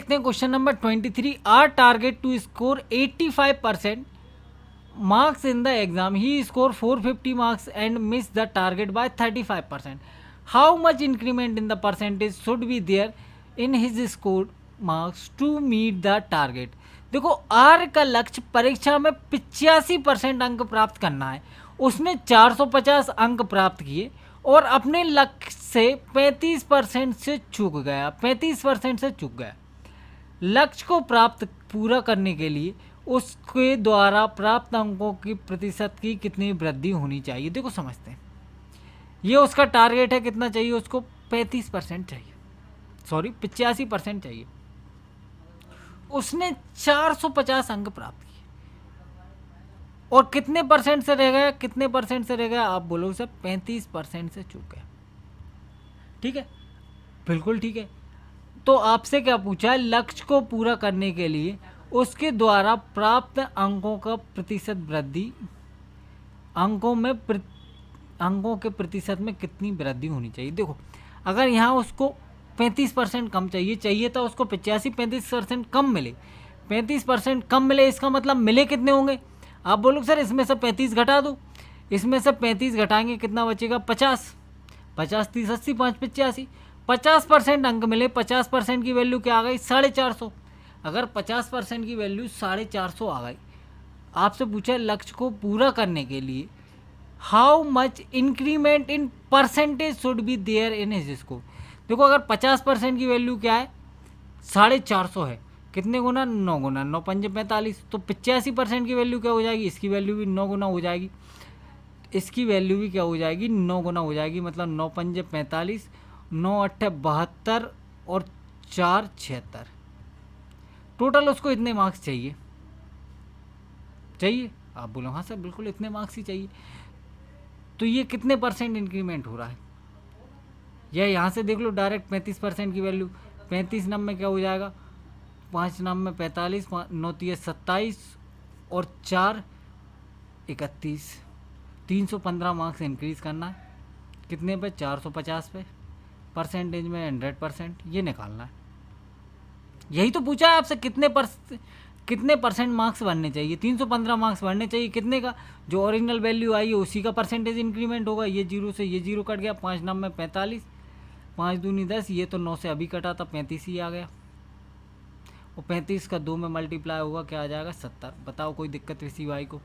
देखते हैं question number 23। R target to score 85% marks in the exam. He scored 450 marks and missed the target by 35%. How much increment in the percentage should be there in his scored marks to meet the target? देखो are का लक्ष्य परीक्षा में 85% अंक प्राप्त करना है। उसने 450 अंक प्राप्त किए और अपने लक्ष्य से 35% से चूक गया, 35% से चूक गया। लक्ष्य को प्राप्त पूरा करने के लिए उसके द्वारा प्राप्त अंकों की प्रतिशत की कितनी वृद्धि होनी चाहिए? देखो समझते हैं, ये उसका टारगेट है, कितना चाहिए उसको? 35% चाहिए, सॉरी 85% चाहिए। उसने 450 अंक प्राप्त किए और कितने परसेंट से रह गया? कितने परसेंट से रह गया आप बोलो सर? 35% से चूक गया। ठीक है, बिल्कुल ठीक है। तो आपसे क्या पूछा है? लक्ष्य को पूरा करने के लिए उसके द्वारा प्राप्त अंकों का प्रतिशत वृद्धि, अंकों के प्रतिशत में कितनी वृद्धि होनी चाहिए? देखो अगर यहाँ उसको 35% कम चाहिए था उसको 35% कम मिले, 35% कम मिले, इसका मतलब मिले कितने होंगे? आप बोलो सर इसमें से 35 घटा दो, इसमें से 35 घटाएंगे कितना बचेगा? 50, 50 30 80 5 85, 50% अंक मिले। 50% की वैल्यू क्या आ गई? 450। अगर 50% की वैल्यू 450 आ गई, आपसे पूछा लक्ष्य को पूरा करने के लिए how much increment in percentage should be there in his score. देखो अगर 50% की वैल्यू क्या है? 450 है, कितने गुना? 9 गुना, 9 पंजे 45। तो 85% की वैल्यू क्या हो जाएगी? इसकी वैल्यू भी 9 गुना हो जाएगी, इसकी वैल्यू भी क्या हो जाएगी? 9 गुना हो जाएगी। मतलब 9 पंजे 45, 9 अट्ठे 72 और 4 76। टोटल उसको इतने मार्क्स चाहिए। आप बोलो हाँ सर बिल्कुल इतने मार्क्स ही चाहिए। तो ये कितने परसेंट इंक्रीमेंट हो रहा है? या यहाँ से देख लो डायरेक्ट 35% की वैल्यू, 35 नम में क्या हो जाएगा? 5 नम में 45, 9 3 27 और 4 31। 315 मार्क्स इंक्रीज करना है। कितने पे? 450 पे। परसेंटेज में 100%, ये निकालना है। यही तो पूछा है आपसे, कितने परसेंट मार्क्स बढ़ने चाहिए? 315 मार्क्स बढ़ने चाहिए। कितने का? जो ओरिजिनल वैल्यू आई है उसी का परसेंटेज इंक्रीमेंट होगा। ये 0 से ये 0 कट गया, 5 नम में 45, 5 दूनी 10, ये तो 9 से अभी कटा था, 35 ही आ गया। और 35 का 2 में मल्टीप्लाई होगा, क्या आ जाएगा? 70। बताओ कोई दिक्कत इसी भाई को?